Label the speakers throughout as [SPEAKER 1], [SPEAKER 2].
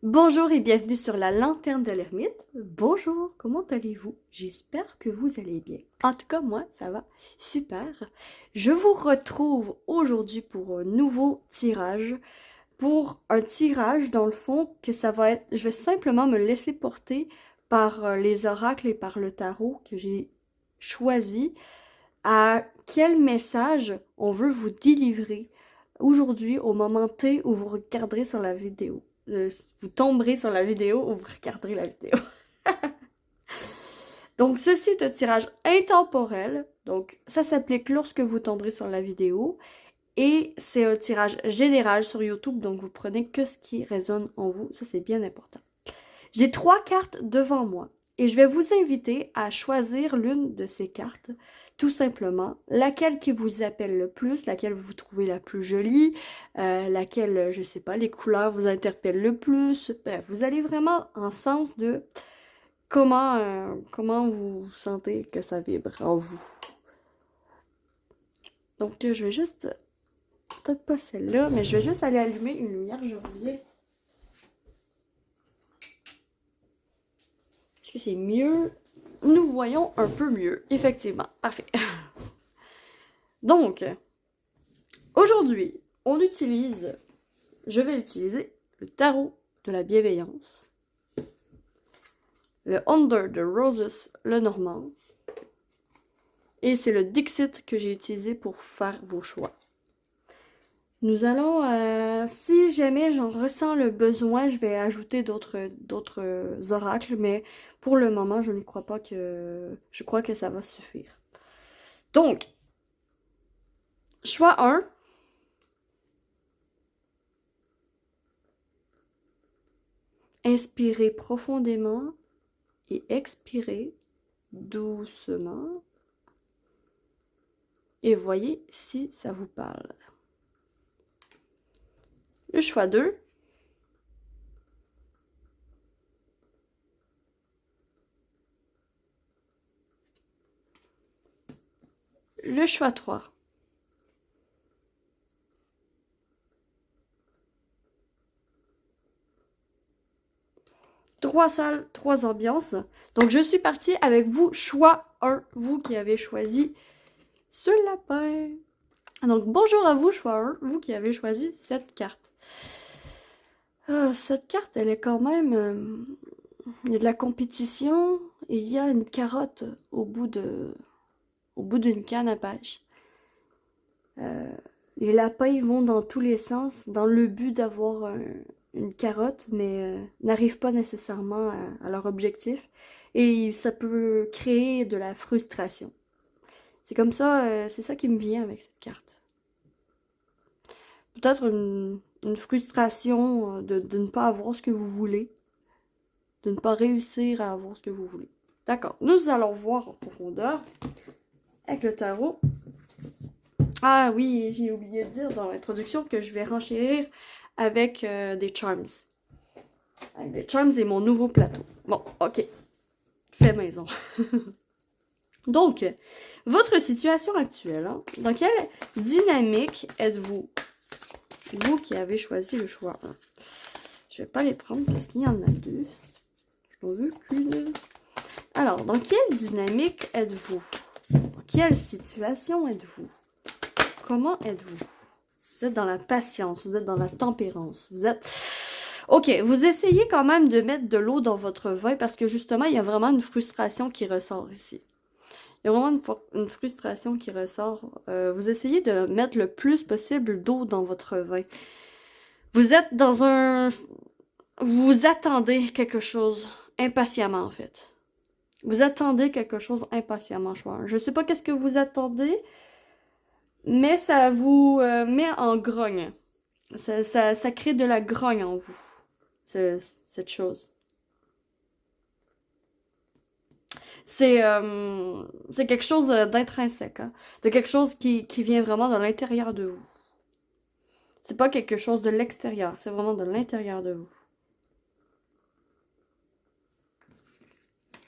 [SPEAKER 1] Bonjour et bienvenue sur la lanterne de l'ermite. Bonjour, comment allez-vous? J'espère que vous allez bien. En tout cas, moi, ça va super. Je vous retrouve aujourd'hui pour un nouveau tirage. Pour un tirage, dans le fond, que ça va être... Je vais simplement me laisser porter par les oracles et par le tarot que j'ai choisi. À quel message on veut vous délivrer aujourd'hui au moment T où vous regarderez sur la vidéo. Vous tomberez sur la vidéo ou vous regarderez la vidéo. Donc, ceci est un tirage intemporel. Donc, ça s'applique lorsque vous tomberez sur la vidéo. Et c'est un tirage général sur YouTube. Donc, vous prenez que ce qui résonne en vous. Ça, c'est bien important. J'ai 3 cartes devant moi. Et je vais vous inviter à choisir l'une de ces cartes. Tout simplement, laquelle qui vous appelle le plus, laquelle vous trouvez la plus jolie, laquelle, je sais pas, les couleurs vous interpellent le plus. Bref, vous allez vraiment en sens de comment vous sentez que ça vibre en vous. Donc, je vais juste, peut-être pas celle-là, mais je vais juste aller allumer une lumière, je reviens. Est-ce que c'est mieux? Nous voyons un peu mieux, effectivement. Parfait. Donc, aujourd'hui, je vais utiliser le tarot de la bienveillance, le Under the Roses, le normand, et c'est le Dixit que j'ai utilisé pour faire vos choix. Nous allons, si jamais j'en ressens le besoin, je vais ajouter d'autres oracles, mais pour le moment, je crois que ça va suffire. Donc, choix 1. Inspirez profondément et expirez doucement. Et voyez si ça vous parle. Le choix 2. Le choix 3. Trois salles, 3 ambiances. Donc, je suis partie avec vous, choix 1, vous qui avez choisi ce lapin. Donc, bonjour à vous, choix 1, vous qui avez choisi cette carte. Cette carte, elle est quand même... il y a de la compétition et il y a une carotte au bout d'une canne à pêche. Les lapins, ils vont dans tous les sens dans le but d'avoir une carotte, mais n'arrivent pas nécessairement à leur objectif. Et ça peut créer de la frustration. C'est comme ça, c'est ça qui me vient avec cette carte. Peut-être une frustration de ne pas avoir ce que vous voulez. De ne pas réussir à avoir ce que vous voulez. D'accord, nous allons voir en profondeur avec le tarot. Ah oui, j'ai oublié de dire dans l'introduction que je vais renchérir avec des charms. Avec des charms et mon nouveau plateau. Bon, ok. Fait maison. Donc, votre situation actuelle, hein, dans quelle dynamique êtes-vous? Vous qui avez choisi le choix 1. Je vais pas les prendre parce qu'il y en a 2. Je n'en veux qu'une. Alors, dans quelle dynamique êtes-vous? Dans quelle situation êtes-vous? Comment êtes-vous? Vous êtes dans la patience, vous êtes dans la tempérance, vous êtes... Ok, vous essayez quand même de mettre de l'eau dans votre vin parce que justement, il y a vraiment une frustration qui ressort ici. Il y a vraiment une frustration qui ressort. Vous essayez de mettre le plus possible d'eau dans votre vin. Vous êtes dans un... Vous attendez quelque chose impatiemment, en fait. Vous attendez quelque chose impatiemment, je sais pas qu'est-ce que vous attendez, mais ça vous met en grogne. Ça crée de la grogne en vous, cette chose. C'est quelque chose d'intrinsèque, hein? De quelque chose qui vient vraiment de l'intérieur de vous. C'est pas quelque chose de l'extérieur, c'est vraiment de l'intérieur de vous.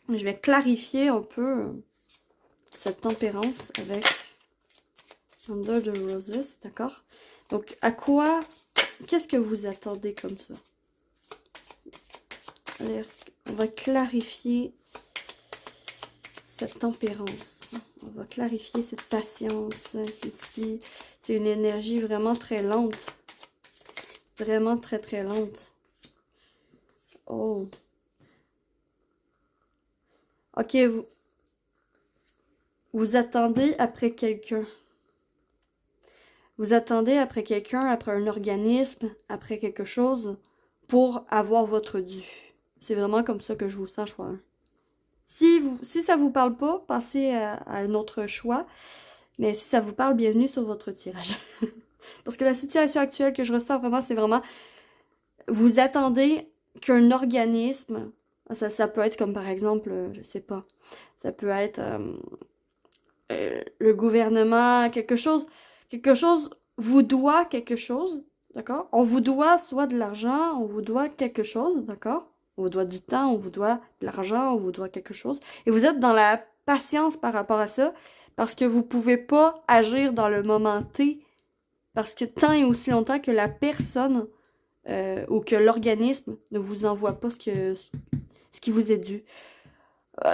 [SPEAKER 1] Je vais clarifier un peu cette tempérance avec Under the Roses, d'accord? Donc, qu'est-ce que vous attendez comme ça? Allez, on va clarifier cette tempérance. On va clarifier cette patience ici. C'est une énergie vraiment très lente. Vraiment très très lente. Oh. Ok, vous attendez après quelqu'un. Vous attendez après quelqu'un, après un organisme, après quelque chose pour avoir votre dû. C'est vraiment comme ça que je vous sens, choix 1. Si ça vous parle pas, passez à un autre choix. Mais si ça vous parle, bienvenue sur votre tirage. Parce que la situation actuelle que je ressens vraiment, c'est vraiment... Vous attendez qu'un organisme... Ça peut être comme par exemple, je sais pas, ça peut être le gouvernement, quelque chose vous doit quelque chose, d'accord? On vous doit soit de l'argent, on vous doit quelque chose, d'accord? On vous doit du temps, on vous doit de l'argent, on vous doit quelque chose. Et vous êtes dans la patience par rapport à ça, parce que vous pouvez pas agir dans le moment T, parce que tant et aussi longtemps que la personne ou que l'organisme ne vous envoie pas ce qui vous est dû.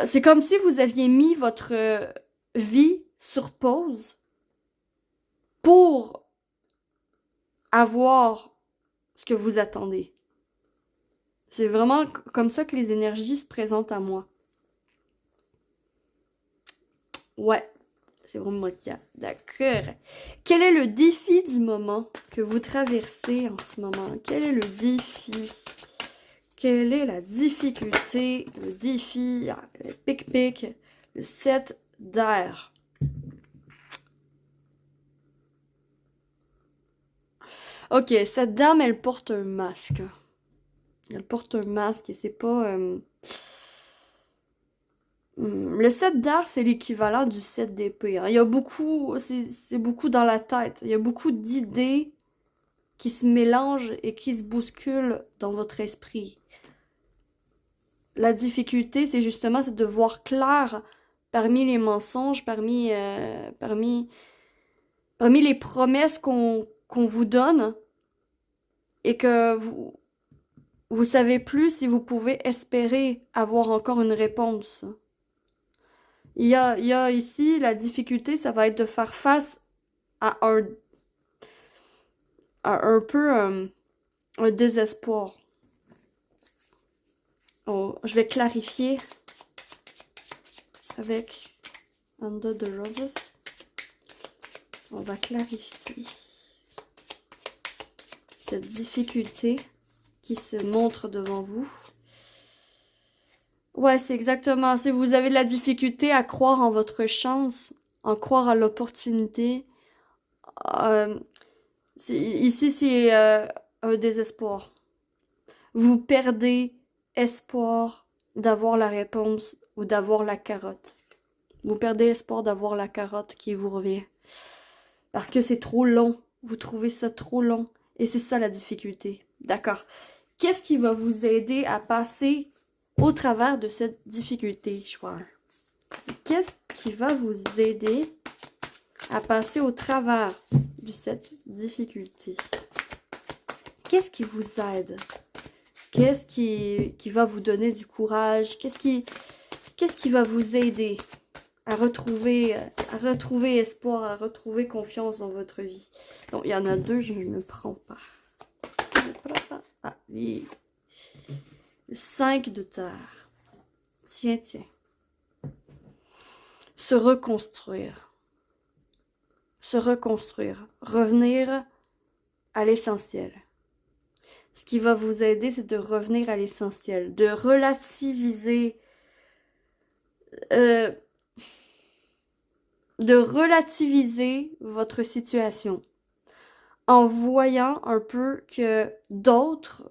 [SPEAKER 1] C'est comme si vous aviez mis votre vie sur pause pour avoir ce que vous attendez. C'est vraiment comme ça que les énergies se présentent à moi. Ouais, c'est vraiment le cas. D'accord. Quel est le défi du moment que vous traversez en ce moment? Quel est le défi? Quelle est la difficulté? Le défi, le pic-pic, le 7 d'air. Ok, cette dame, elle porte un masque. Elle porte un masque et c'est pas... Le 7 d'art, c'est l'équivalent du 7 d'épée. Hein. Il y a beaucoup... C'est beaucoup dans la tête. Il y a beaucoup d'idées qui se mélangent et qui se bousculent dans votre esprit. La difficulté, c'est justement de voir clair parmi les mensonges, parmi les promesses qu'on vous donne et que vous savez plus si vous pouvez espérer avoir encore une réponse. Il y a ici, la difficulté, ça va être de faire face à un peu un désespoir. Oh, je vais clarifier avec Under the Roses. On va clarifier cette difficulté qui se montre devant vous. Ouais, c'est exactement. Si vous avez de la difficulté à croire en votre chance, en croire à l'opportunité, ici c'est un désespoir. Vous perdez espoir d'avoir la réponse ou d'avoir la carotte. Vous perdez espoir d'avoir la carotte qui vous revient. Parce que c'est trop long. Vous trouvez ça trop long. Et c'est ça la difficulté. D'accord. Qu'est-ce qui va vous aider à passer au travers de cette difficulté, choix? Qu'est-ce qui va vous aider à passer au travers de cette difficulté? Qu'est-ce qui vous aide? Qu'est-ce qui va vous donner du courage? Qu'est-ce qui va vous aider à retrouver espoir, à retrouver confiance dans votre vie? Donc, il y en a deux, je ne prends pas. Ah, oui. Le 5 de terre. Tiens. Se reconstruire. Se reconstruire. Revenir à l'essentiel. Ce qui va vous aider, c'est de revenir à l'essentiel. De relativiser... votre situation. En voyant un peu que d'autres,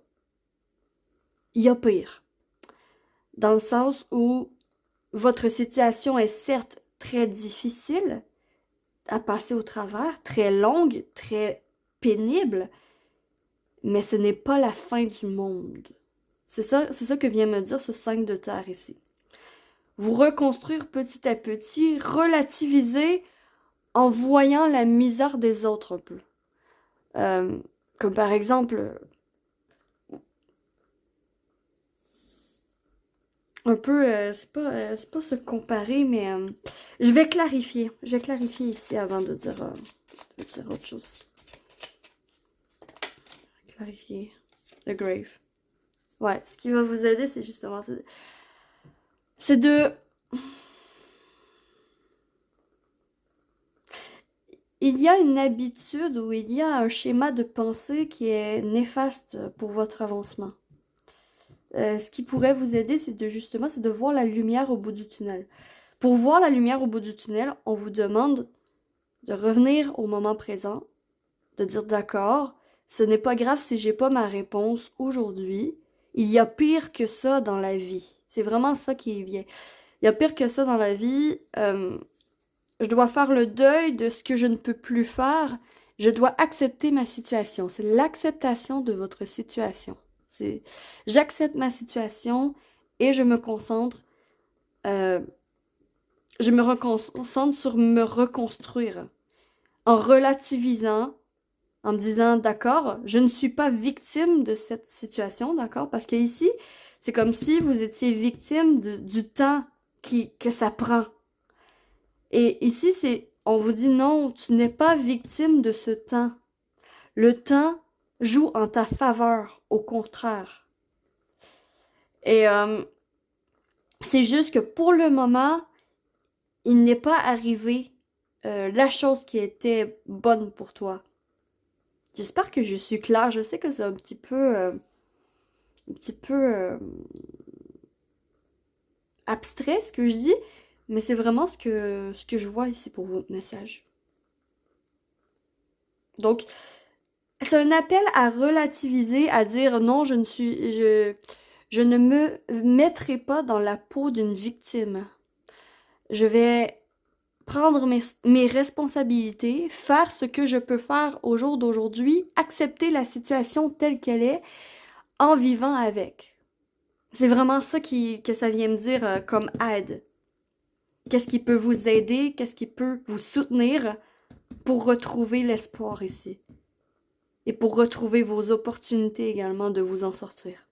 [SPEAKER 1] il y a pire. Dans le sens où votre situation est certes très difficile à passer au travers, très longue, très pénible, mais ce n'est pas la fin du monde. C'est ça que vient me dire ce 5 de terre ici. vous reconstruire petit à petit, relativiser en voyant la misère des autres un peu. Comme par exemple, un peu, c'est pas se comparer, mais je vais clarifier. Je vais clarifier ici avant de dire autre chose. Clarifier. The Grave. Ouais, ce qui va vous aider, c'est justement... C'est de... Il y a une habitude ou il y a un schéma de pensée qui est néfaste pour votre avancement. Ce qui pourrait vous aider, c'est de voir la lumière au bout du tunnel. Pour voir la lumière au bout du tunnel, on vous demande de revenir au moment présent, de dire d'accord, ce n'est pas grave si j'ai pas ma réponse aujourd'hui. Il y a pire que ça dans la vie. C'est vraiment ça qui vient. Il y a pire que ça dans la vie. Je dois faire le deuil de ce que je ne peux plus faire. Je dois accepter ma situation. C'est l'acceptation de votre situation. J'accepte ma situation et je me concentre. Je me reconcentre sur me reconstruire. En relativisant, en me disant, d'accord, je ne suis pas victime de cette situation, d'accord? Parce que ici, c'est comme si vous étiez victime du temps que ça prend. Et ici, on vous dit non, tu n'es pas victime de ce temps. Le temps joue en ta faveur, au contraire. Et c'est juste que pour le moment, il n'est pas arrivé la chose qui était bonne pour toi. J'espère que je suis claire. Je sais que c'est un petit peu abstrait ce que je dis, mais c'est vraiment ce que je vois ici pour votre message. Donc, c'est un appel à relativiser, à dire non, je ne me mettrai pas dans la peau d'une victime. Je vais prendre mes responsabilités, faire ce que je peux faire au jour d'aujourd'hui, accepter la situation telle qu'elle est en vivant avec. C'est vraiment ça que ça vient me dire comme aide. Qu'est-ce qui peut vous aider, qu'est-ce qui peut vous soutenir pour retrouver l'espoir ici. Et pour retrouver vos opportunités également de vous en sortir.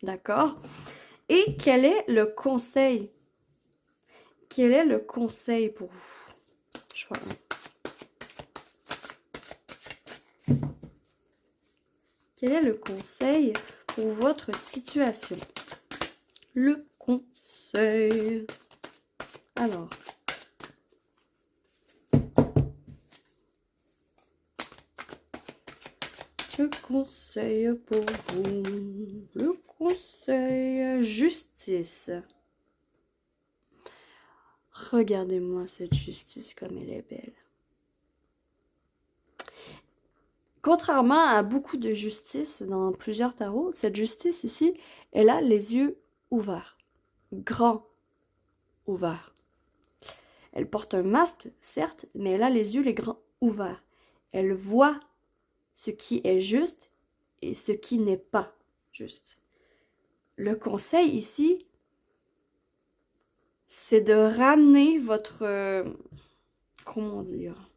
[SPEAKER 1] D'accord? Et quel est le conseil? Quel est le conseil pour vous? Je vois. Quel est le conseil pour votre situation? Le conseil. Alors. Le conseil pour vous. Le conseil justice. Regardez-moi cette justice comme elle est belle. Contrairement à beaucoup de justice dans plusieurs tarots, cette justice ici, elle a les yeux ouverts. Grands ouverts. Elle porte un masque, certes, mais elle a les yeux les grands ouverts. Elle voit ce qui est juste et ce qui n'est pas juste. Le conseil ici, c'est de ramener votre... comment dire?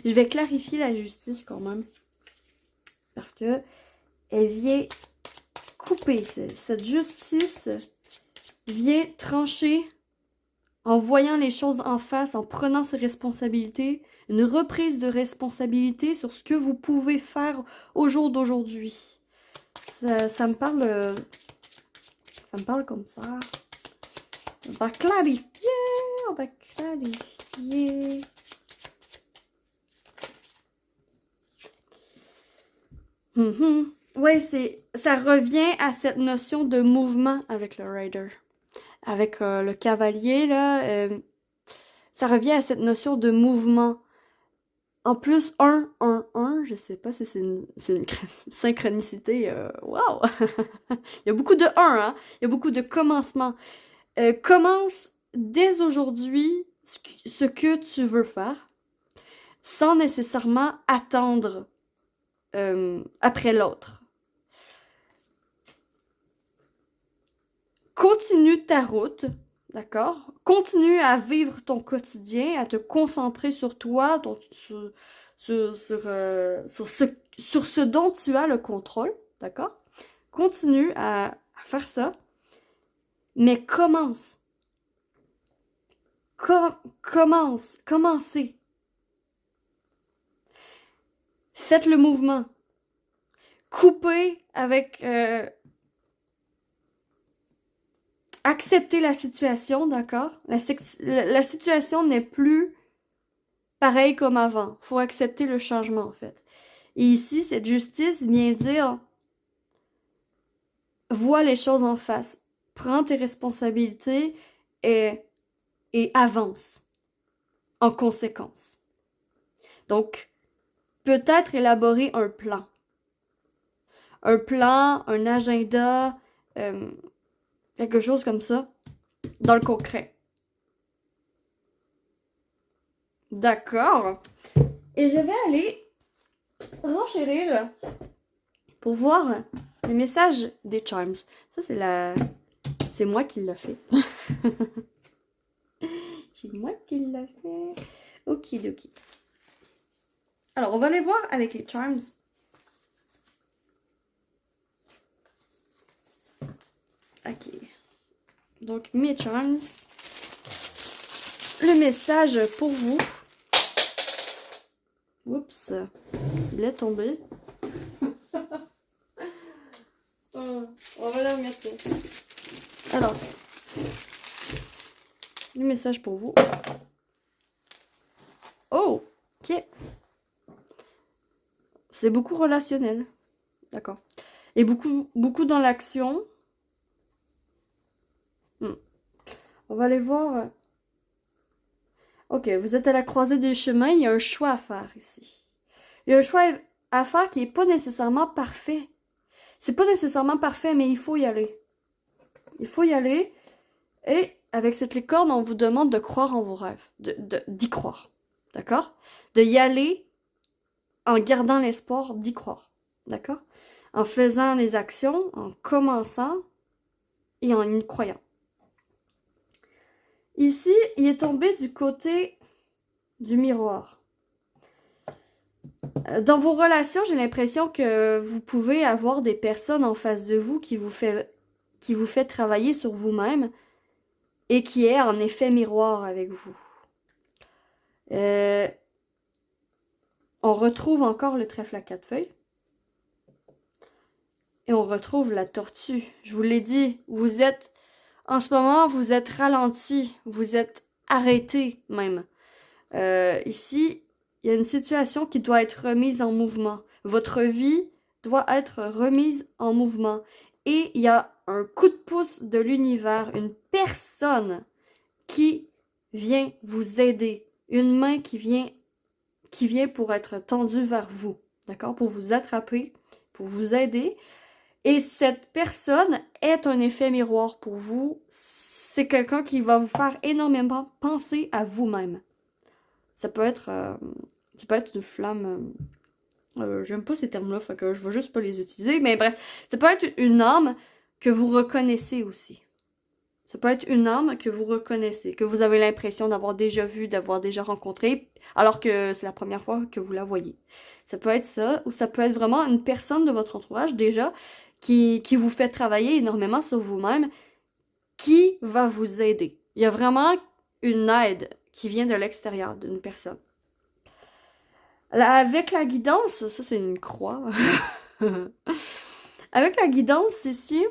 [SPEAKER 1] Je vais clarifier la justice quand même. Parce que elle vient couper. Cette justice vient trancher en voyant les choses en face, en prenant ses responsabilités. Une reprise de responsabilité sur ce que vous pouvez faire au jour d'aujourd'hui. Ça me parle... ça me parle comme ça. On va clarifier. On va clarifier. Oui, ça revient à cette notion de mouvement avec le rider. Avec le cavalier, là, ça revient à cette notion de mouvement. En plus, 1, 1, 1, je sais pas si c'est une synchronicité. Wow! Il y a beaucoup de 1, hein? Il y a beaucoup de commencements. Commence dès aujourd'hui ce que tu veux faire, sans nécessairement attendre après l'autre. continue ta route, d'accord? Continue à vivre ton quotidien, à te concentrer sur toi, sur ce dont tu as le contrôle, d'accord? Continue à faire ça, mais commencez. Faites le mouvement. Coupez avec... acceptez la situation, d'accord? La situation n'est plus pareille comme avant. Faut accepter le changement, en fait. Et ici, cette justice vient dire, vois les choses en face. Prends tes responsabilités et avance en conséquence. Donc, peut-être élaborer un plan. Un plan, un agenda, quelque chose comme ça, dans le concret. D'accord. Et je vais aller renchérir pour voir les messages des charms. Ça, c'est moi qui l'ai fait. C'est moi qui l'ai fait. Okidoki. Alors, on va aller voir avec les charms. Ok. Donc, mes charms. Le message pour vous. Oups. Il est tombé. On va la remettre. Alors. Le message pour vous. Oh! Ok. C'est beaucoup relationnel. D'accord. Et beaucoup dans l'action. On va aller voir. Ok, vous êtes à la croisée des chemins. Il y a un choix à faire ici. Il y a un choix à faire qui n'est pas nécessairement parfait. C'est pas nécessairement parfait, mais il faut y aller. Il faut y aller. Et avec cette licorne, on vous demande de croire en vos rêves. D'y croire. D'accord? De y aller en gardant l'espoir d'y croire. D'accord? En faisant les actions, en commençant et en y croyant. Ici, il est tombé du côté du miroir. Dans vos relations, j'ai l'impression que vous pouvez avoir des personnes en face de vous qui vous fait travailler sur vous-même et qui est en effet miroir avec vous. On retrouve encore le trèfle à 4 feuilles. Et on retrouve la tortue. Je vous l'ai dit, en ce moment, vous êtes ralenti, vous êtes arrêté même. Ici, il y a une situation qui doit être remise en mouvement. Votre vie doit être remise en mouvement. Et il y a un coup de pouce de l'univers, une personne qui vient vous aider. Une main qui vient pour être tendue vers vous. D'accord? Pour vous attraper, pour vous aider. Et cette personne est un effet miroir pour vous. C'est quelqu'un qui va vous faire énormément penser à vous-même. Ça peut être une flamme. J'aime pas ces termes-là, fait que je vais juste pas les utiliser. Mais bref, ça peut être une âme que vous reconnaissez aussi. Ça peut être une âme que vous reconnaissez, que vous avez l'impression d'avoir déjà vue, d'avoir déjà rencontrée, alors que c'est la première fois que vous la voyez. Ça peut être ça, ou ça peut être vraiment une personne de votre entourage déjà qui vous fait travailler énormément sur vous-même, qui va vous aider. Il y a vraiment une aide qui vient de l'extérieur d'une personne. Avec la guidance, ça c'est une croix. Avec la guidance ici,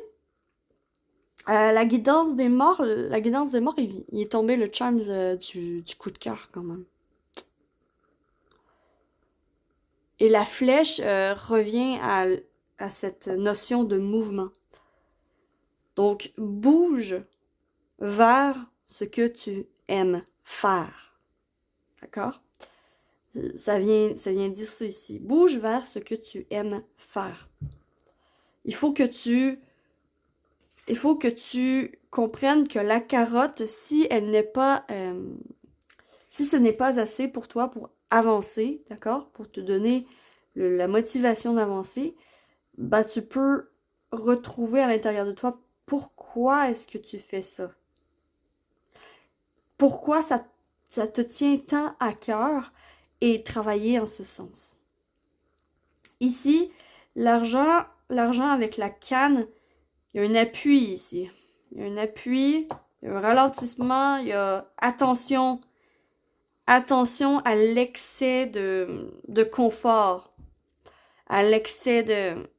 [SPEAKER 1] la guidance des morts, il est tombé le charm du coup de cœur quand même. Et la flèche revient à cette notion de mouvement. Donc, bouge vers ce que tu aimes faire. D'accord? Ça vient dire ça ici. Bouge vers ce que tu aimes faire. Il faut que tu comprennes que la carotte, si ce n'est pas assez pour toi pour avancer, d'accord? Pour te donner la motivation d'avancer, bah tu peux retrouver à l'intérieur de toi pourquoi pourquoi est-ce que tu fais ça? Pourquoi ça te tient tant à cœur et travailler en ce sens? Ici, l'argent avec la canne, il y a un appui ici. Il y a un appui, il y a un ralentissement, il y a attention à l'excès de confort, à l'excès de...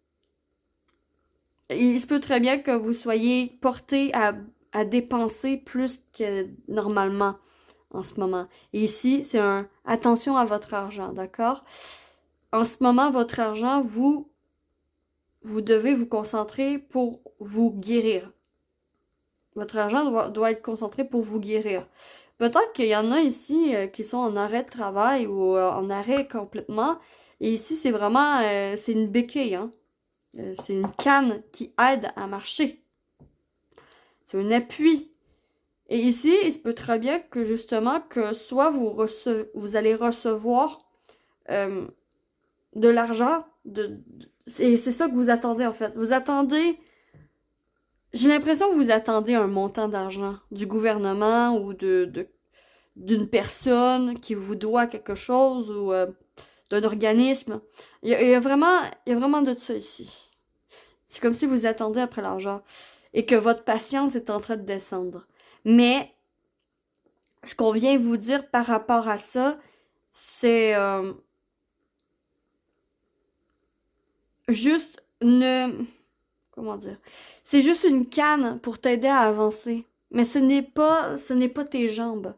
[SPEAKER 1] Il se peut très bien que vous soyez porté à dépenser plus que normalement en ce moment. Et ici, c'est un attention à votre argent, d'accord? En ce moment, votre argent, vous devez vous concentrer pour vous guérir. Votre argent doit être concentré pour vous guérir. Peut-être qu'il y en a ici qui sont en arrêt de travail ou en arrêt complètement. Et ici, c'est vraiment, c'est une béquille, hein. C'est une canne qui aide à marcher. C'est un appui. Et ici, il se peut très bien que justement, que soit vous allez recevoir de l'argent, c'est ça que vous attendez en fait. Vous attendez, j'ai l'impression que vous attendez un montant d'argent du gouvernement ou d'une personne qui vous doit quelque chose ou d'un organisme. Il y a vraiment de ça ici. C'est comme si vous attendez après l'argent et que votre patience est en train de descendre. Mais ce qu'on vient vous dire par rapport à ça, c'est juste comment dire? C'est juste une canne pour t'aider à avancer. Mais ce n'est pas tes jambes.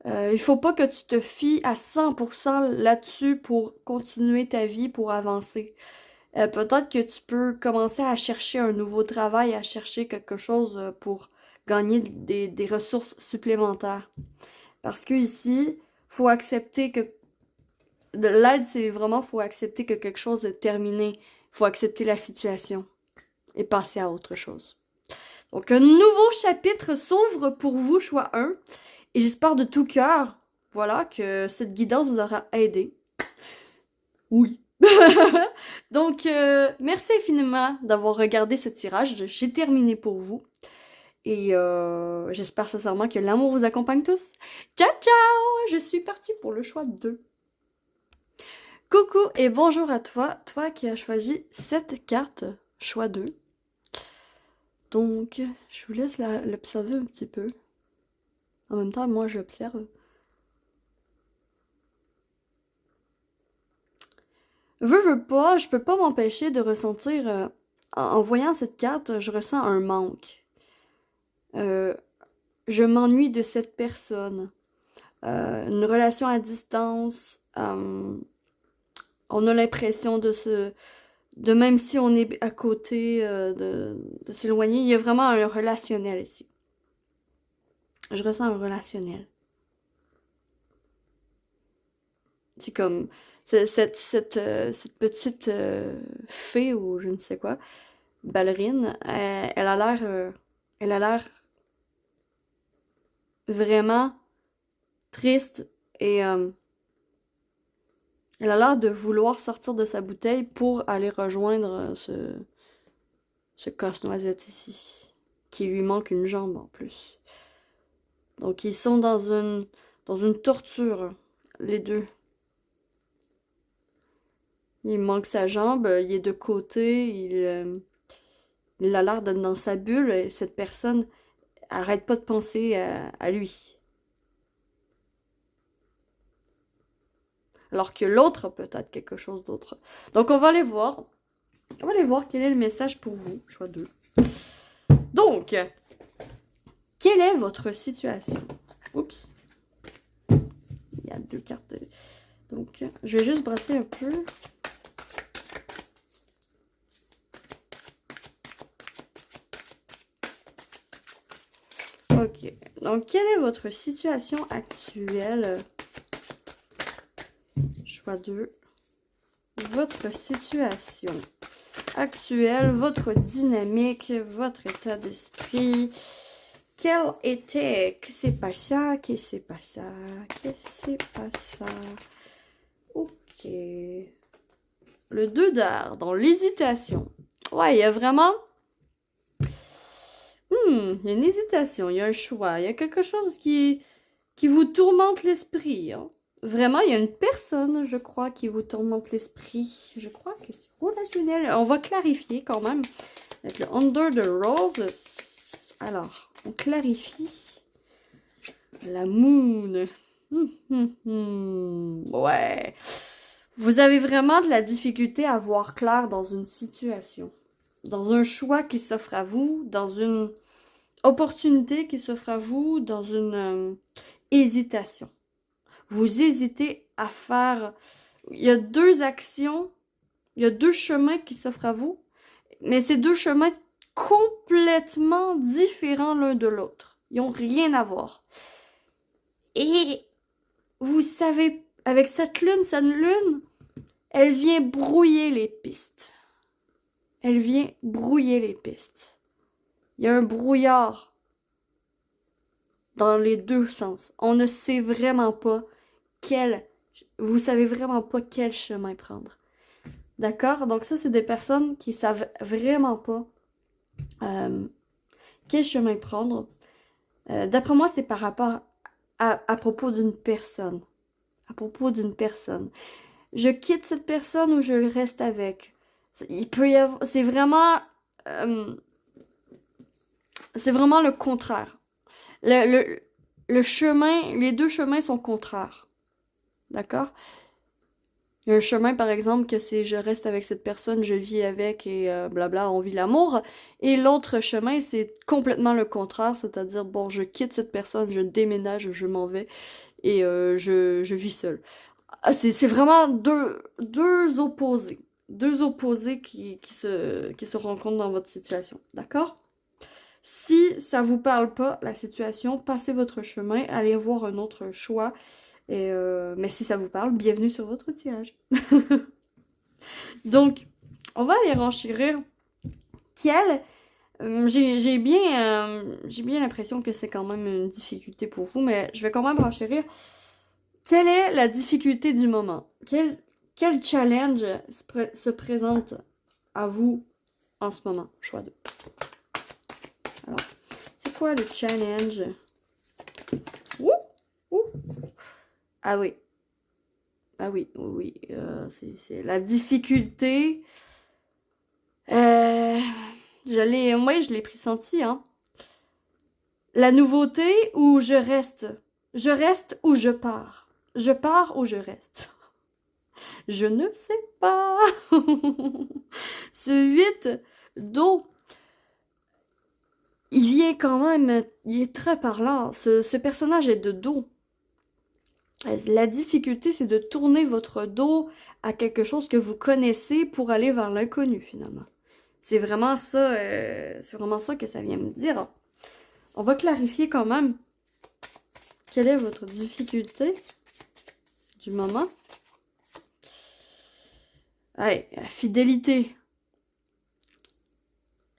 [SPEAKER 1] Il faut pas que tu te fies à 100% là-dessus pour continuer ta vie, pour avancer. Peut-être que tu peux commencer à chercher un nouveau travail, à chercher quelque chose pour gagner des ressources supplémentaires. Parce que ici, faut accepter que de l'aide, c'est vraiment faut accepter que quelque chose est terminé. Faut accepter la situation et passer à autre chose. Donc, un nouveau chapitre s'ouvre pour vous, choix 1. Et j'espère de tout cœur, voilà, que cette guidance vous aura aidé. Oui. Donc, merci infiniment d'avoir regardé ce tirage. J'ai terminé pour vous. Et j'espère sincèrement que l'amour vous accompagne tous. Ciao, ciao! Je suis partie pour le choix 2. Coucou et bonjour à toi, toi qui as choisi cette carte, choix 2. Donc, je vous laisse l'observer un petit peu. En même temps, moi, j'observe. Veux pas, je peux pas m'empêcher de ressentir, en voyant cette carte, je ressens un manque. Je m'ennuie de cette personne. Une relation à distance. On a l'impression de même si on est à côté, de s'éloigner. Il y a vraiment un relationnel ici. Je ressens un relationnel. C'est comme cette petite fée ou je ne sais quoi, ballerine, elle a l'air vraiment triste et elle a l'air de vouloir sortir de sa bouteille pour aller rejoindre ce casse-noisette ici, qui lui manque une jambe en plus. Donc ils sont dans une torture, les deux. Il manque sa jambe, il est de côté, il a l'air d'être dans sa bulle et cette personne arrête pas de penser à lui. Alors que l'autre a peut-être quelque chose d'autre. Donc on va aller voir. On va aller voir quel est le message pour vous. Choix 2. Donc, quelle est votre situation? Oups. Il y a 2 cartes. Donc, je vais juste brasser un peu. Ok. Donc, quelle est votre situation actuelle? Choix 2. Votre situation actuelle, votre dynamique, votre état d'esprit. Quel était... Que c'est pas ça? Que c'est pas ça? Que c'est pas ça? Ok. Le 2 d'art, dans l'hésitation. Ouais, il y a vraiment... Il y a une hésitation, il y a un choix, il y a quelque chose qui vous tourmente l'esprit, hein. Vraiment, il y a une personne, je crois, qui vous tourmente l'esprit. Je crois que c'est relationnel. On va clarifier quand même. Avec le Under the Rose. Alors, on clarifie. La Moon. Ouais. Vous avez vraiment de la difficulté à voir clair dans une situation. Dans un choix qui s'offre à vous. Dans une opportunité qui s'offre à vous. Dans une hésitation. Vous hésitez à faire... Il y a deux actions, il y a deux chemins qui s'offrent à vous, mais ces deux chemins complètement différents l'un de l'autre. Ils n'ont rien à voir. Et vous savez, avec cette lune, elle vient brouiller les pistes. Elle vient brouiller les pistes. Il y a un brouillard dans les deux sens. On ne sait vraiment pas vous savez vraiment pas quel chemin prendre. D'accord? Donc ça, c'est des personnes qui savent vraiment pas quel chemin prendre. D'après moi, c'est par rapport à propos d'une personne. À propos d'une personne. Je quitte cette personne ou je reste avec. Il peut y avoir... C'est vraiment le contraire. Le chemin, les deux chemins sont contraires. D'accord? Il y a un chemin, par exemple, que c'est je reste avec cette personne, je vis avec et blabla, on vit l'amour. Et l'autre chemin, c'est complètement le contraire, c'est-à-dire, bon, je quitte cette personne, je déménage, je m'en vais et je vis seule. C'est vraiment deux opposés. Deux opposés qui se rencontrent dans votre situation. D'accord? Si ça vous parle pas, la situation, passez votre chemin, allez voir un autre choix. Mais si ça vous parle, bienvenue sur votre tirage. Donc, on va aller renchérir. J'ai bien l'impression que c'est quand même une difficulté pour vous, mais je vais quand même renchérir. Quelle est la difficulté du moment? Quel challenge se présente à vous en ce moment? Choix 2. Alors, c'est quoi le challenge? Ouh! Ouh! Ah oui. Ah oui, oui, c'est la difficulté. Je l'ai pressenti, hein. La nouveauté ou je reste? Je reste ou je pars? Je pars ou je reste? Je ne sais pas. Ce 8 d'eau, il vient quand même, il est très parlant. Ce personnage est de dos. La difficulté, c'est de tourner votre dos à quelque chose que vous connaissez pour aller vers l'inconnu, finalement. C'est vraiment ça que ça vient me dire. On va clarifier quand même quelle est votre difficulté du moment. Allez, la fidélité.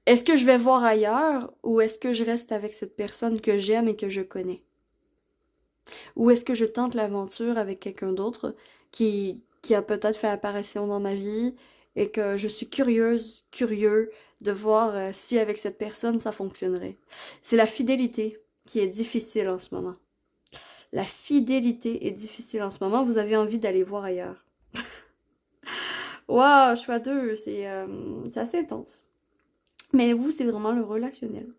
[SPEAKER 1] Est-ce que je vais voir ailleurs ou est-ce que je reste avec cette personne que j'aime et que je connais? Ou est-ce que je tente l'aventure avec quelqu'un d'autre qui a peut-être fait apparition dans ma vie et que je suis curieux de voir si avec cette personne ça fonctionnerait. C'est la fidélité qui est difficile en ce moment. La fidélité est difficile en ce moment. Vous avez envie d'aller voir ailleurs. Waouh, choix 2, c'est assez intense. Mais vous, c'est vraiment le relationnel.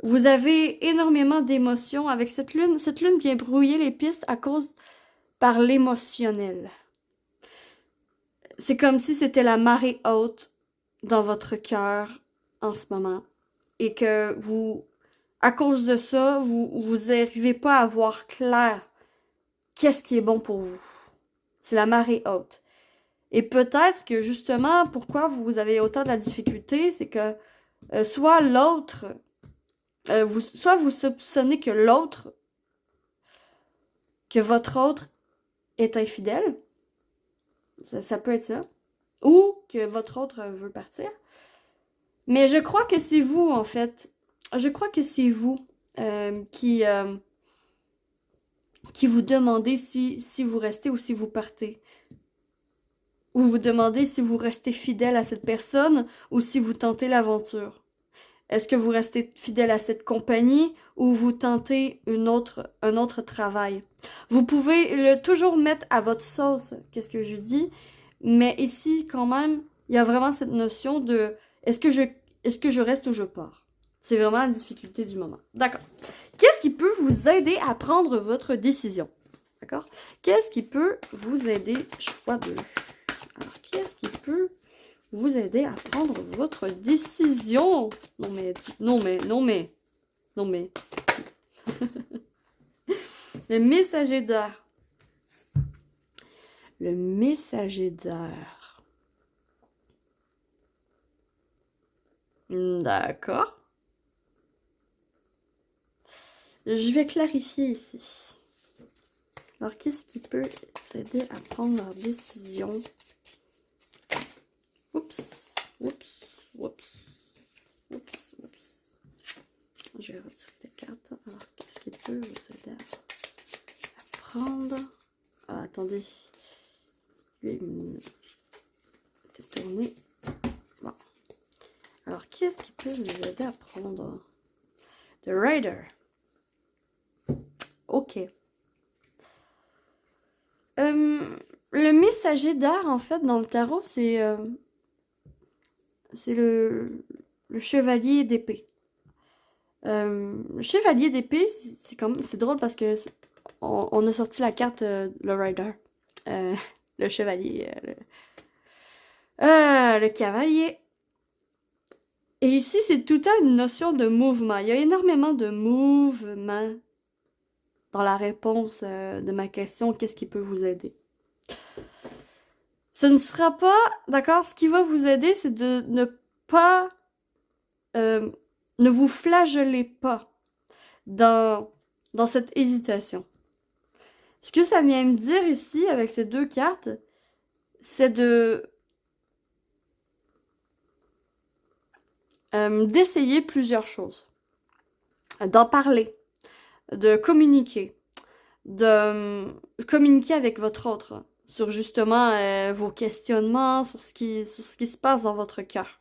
[SPEAKER 1] Vous avez énormément d'émotions avec cette lune. Cette lune vient brouiller les pistes par l'émotionnel. C'est comme si c'était la marée haute dans votre cœur en ce moment. Et que à cause de ça, vous n'arrivez pas à voir clair qu'est-ce qui est bon pour vous. C'est la marée haute. Et peut-être que justement, pourquoi vous avez autant de la difficulté, c'est que soit vous soupçonnez que votre autre est infidèle. Ça peut être ça. Ou que votre autre veut partir. Mais je crois que c'est vous, en fait. Je crois que c'est vous qui vous demandez si vous restez ou si vous partez. Ou vous demandez si vous restez fidèle à cette personne ou si vous tentez l'aventure. Est-ce que vous restez fidèle à cette compagnie ou vous tentez un autre travail? Vous pouvez toujours mettre à votre sauce, qu'est-ce que je dis, mais ici, quand même, il y a vraiment cette notion de est-ce que je reste ou je pars? C'est vraiment la difficulté du moment. D'accord. Qu'est-ce qui peut vous aider à prendre votre décision? D'accord? Qu'est-ce qui peut vous aider? Choix 2. Alors, qu'est-ce qui peut vous aider à prendre votre décision? Non mais. Le messager d'heure. Le messager d'heure. D'accord. Je vais clarifier ici. Alors, qu'est-ce qui peut t'aider à prendre leur décision? Oups. Je vais retirer les cartes. Alors, qu'est-ce qui peut vous aider à prendre? Ah, attendez. Je vais détourner. Bon. Alors, qu'est-ce qui peut vous aider à prendre? The Rider. Ok. Le messager d'art, en fait, dans le tarot, c'est le chevalier d'épée. Le chevalier d'épée, c'est drôle parce que on a sorti la carte le Rider. Le chevalier. Le cavalier. Et ici, c'est tout le temps une notion de mouvement. Il y a énormément de mouvement dans la réponse de ma question. Qu'est-ce qui peut vous aider? Ce ne sera pas, d'accord, ce qui va vous aider, c'est de ne pas, ne vous flagellez pas dans cette hésitation. Ce que ça vient me dire ici, avec ces deux cartes, c'est d'essayer plusieurs choses. D'en parler, de communiquer avec votre autre sur justement vos questionnements, sur ce qui se passe dans votre cœur.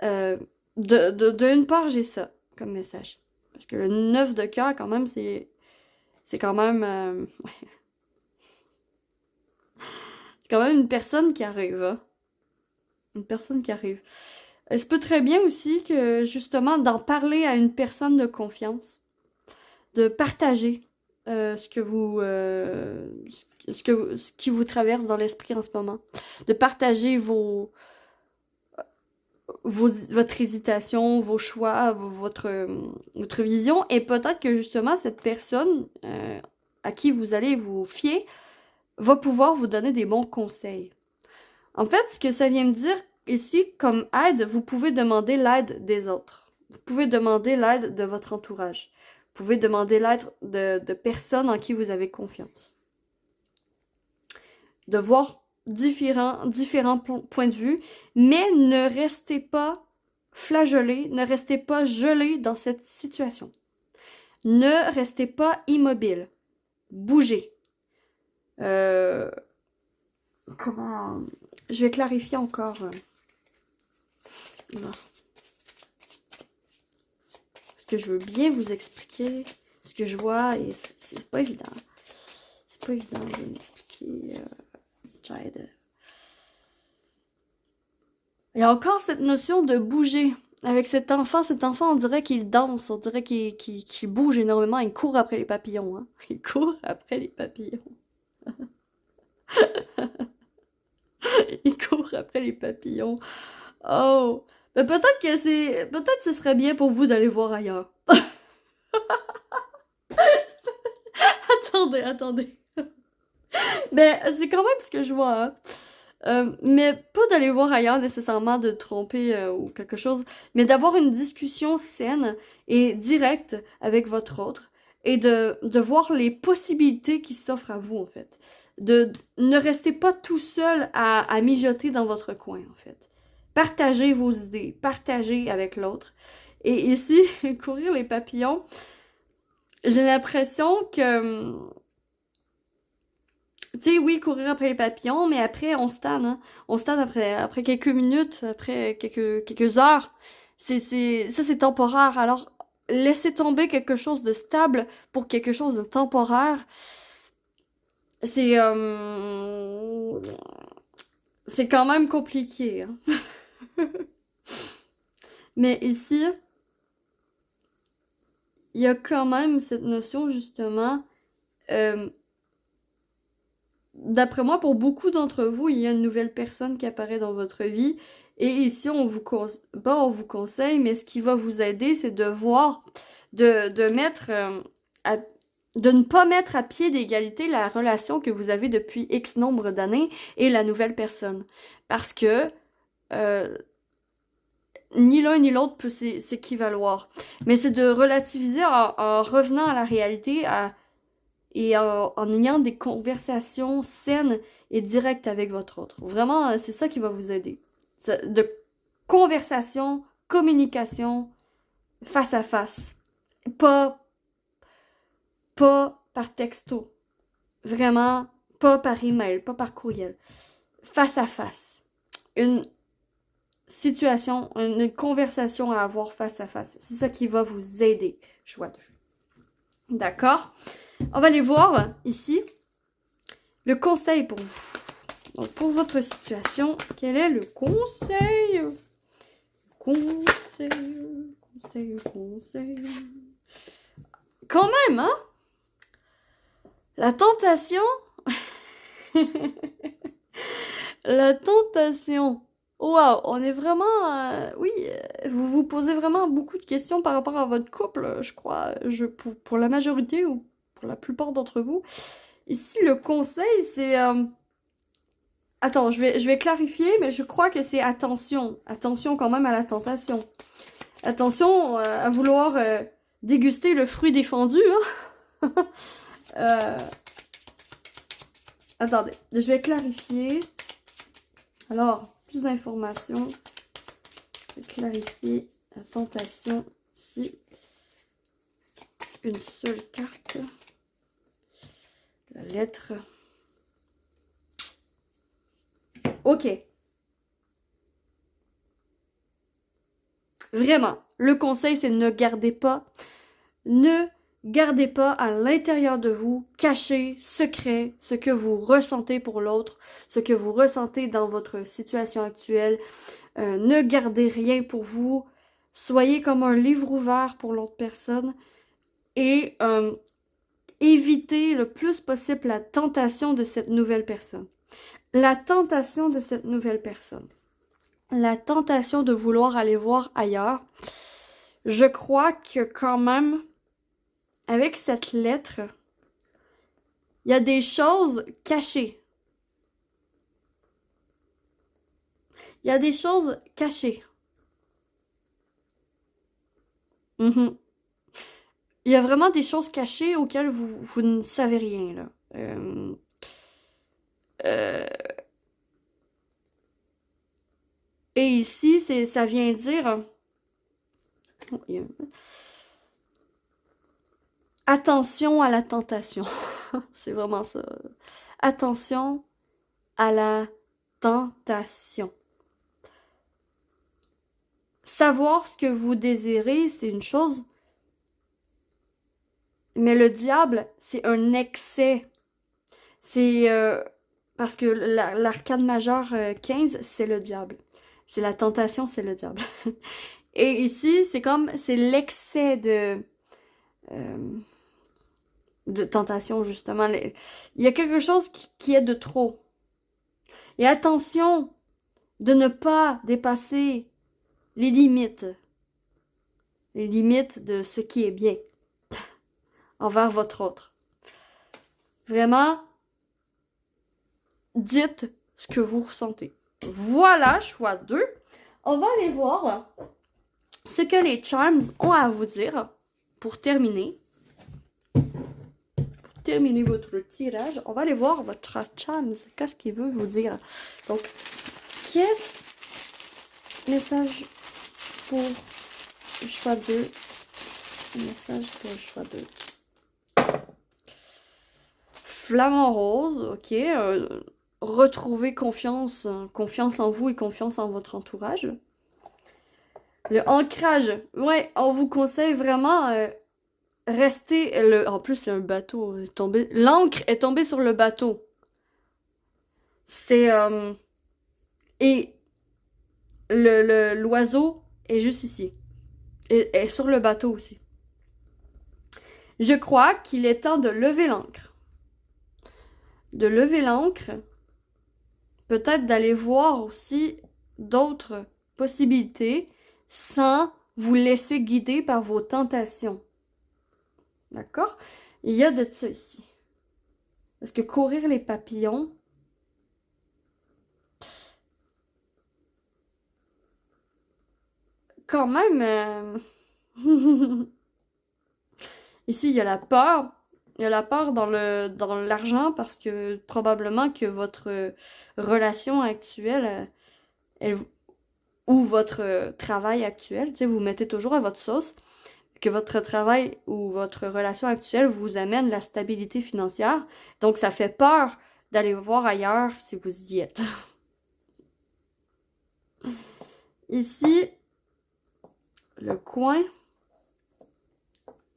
[SPEAKER 1] D'une part, j'ai ça comme message. Parce que le 9 de cœur, quand même, c'est quand même... c'est quand même une personne qui arrive. Hein? Une personne qui arrive. Il peut très bien aussi que, justement, d'en parler à une personne de confiance. De partager ce qui vous traverse dans l'esprit en ce moment. De partager votre hésitation, vos choix, votre vision. Et peut-être que justement, cette personne à qui vous allez vous fier va pouvoir vous donner des bons conseils. En fait, ce que ça vient me dire ici, comme aide, vous pouvez demander l'aide des autres. Vous pouvez demander l'aide de votre entourage. Vous pouvez demander l'aide de personnes en qui vous avez confiance. De voir différents points de vue, mais ne restez pas flagellé, ne restez pas gelé dans cette situation. Ne restez pas immobile. Bougez. Comment... Je vais clarifier encore. Parce que je veux bien vous expliquer ce que je vois et c'est pas évident. C'est pas évident de m'expliquer. Jade. Il y a encore cette notion de bouger. Avec cet enfant, on dirait qu'il danse, on dirait qu'il bouge énormément, il court après les papillons. Hein? Il court après les papillons. Il court après les papillons. Oh! Mais peut-être ce serait bien pour vous d'aller voir ailleurs. Attendez. Mais c'est quand même ce que je vois, hein. Mais pas d'aller voir ailleurs nécessairement, de tromper ou quelque chose, mais d'avoir une discussion saine et directe avec votre autre et de voir les possibilités qui s'offrent à vous, en fait. Ne restez pas tout seul à mijoter dans votre coin, en fait. Partagez vos idées, partagez avec l'autre. Et ici, courir les papillons, j'ai l'impression que... Tu sais, oui, courir après les papillons, mais après, on se tanne, hein. On se tanne après quelques minutes, après quelques heures. Ça, c'est temporaire. Alors, laisser tomber quelque chose de stable pour quelque chose de temporaire, c'est c'est quand même compliqué, hein. Mais ici, il y a quand même cette notion, justement, euh, d'après moi, pour beaucoup d'entre vous, il y a une nouvelle personne qui apparaît dans votre vie. Et ici, on vous conseille, mais ce qui va vous aider, c'est de voir, de mettre, de ne pas mettre à pied d'égalité la relation que vous avez depuis X nombre d'années et la nouvelle personne. Parce que euh, ni l'un ni l'autre peut s'équivaloir. Mais c'est de relativiser en revenant à la réalité et en ayant des conversations saines et directes avec votre autre. Vraiment, c'est ça qui va vous aider. De conversation, communication, face à face. Pas, pas par texto. Vraiment, pas par email, pas par courriel. Face à face. Une situation, une conversation à avoir face à face. C'est ça qui va vous aider, choix 2. D'accord? On va aller voir ici le conseil pour vous. Donc, pour votre situation, quel est le conseil? Conseil. Quand même, hein? La tentation. La tentation. Wow, on est vraiment... oui, vous vous posez vraiment beaucoup de questions par rapport à votre couple, je crois, pour la majorité ou pour la plupart d'entre vous. Ici, le conseil, c'est... Attends, je vais clarifier, mais je crois que c'est attention. Attention quand même à la tentation. Attention à vouloir déguster le fruit défendu, hein? Attendez, je vais clarifier. Alors, plus d'informations. Je vais clarifier la tentation ici. Une seule carte. La lettre. Ok. Vraiment, le conseil, c'est ne gardez pas à l'intérieur de vous, caché, secret, ce que vous ressentez pour l'autre, ce que vous ressentez dans votre situation actuelle. Ne gardez rien pour vous. Soyez comme un livre ouvert pour l'autre personne et évitez le plus possible la tentation de cette nouvelle personne. La tentation de cette nouvelle personne. La tentation de vouloir aller voir ailleurs. Je crois que quand même, avec cette lettre, il y a des choses cachées. Il y a des choses cachées. Il y a vraiment des choses cachées auxquelles vous ne savez rien, là. Et ici, ça vient dire... Attention à la tentation. C'est vraiment ça. Attention à la tentation. Savoir ce que vous désirez, c'est une chose. Mais le diable, c'est un excès. C'est... parce que l'arcane majeure 15, c'est le diable. C'est la tentation, c'est le diable. Et ici, c'est l'excès de tentation, justement. Il y a quelque chose qui est de trop. Et attention de ne pas dépasser les limites. Les limites de ce qui est bien envers votre autre. Vraiment, dites ce que vous ressentez. Voilà, choix 2. On va aller voir ce que les charms ont à vous dire pour terminer. Pour terminer votre tirage, on va aller voir votre charms. Qu'est-ce qu'il veut vous dire? Donc, message pour le choix 2. Message pour le choix 2. Flamant rose, ok. Retrouver confiance en vous et confiance en votre entourage. Le ancrage. Ouais, on vous conseille vraiment rester. En plus, c'est un bateau est tombé. L'ancre est tombée sur le bateau. C'est et l'oiseau est juste ici. Et est sur le bateau aussi. Je crois qu'il est temps de lever l'ancre. De lever l'ancre. Peut-être d'aller voir aussi d'autres possibilités sans vous laisser guider par vos tentations. D'accord? Il y a de ça ici. Parce que courir les papillons, quand même, ici, il y a la peur. Il y a la peur dans l'argent parce que probablement que votre relation actuelle, elle, ou votre travail actuel, tu sais, vous mettez toujours à votre sauce, que votre travail ou votre relation actuelle vous amène la stabilité financière. Donc, ça fait peur d'aller voir ailleurs si vous y êtes. Ici, le coin,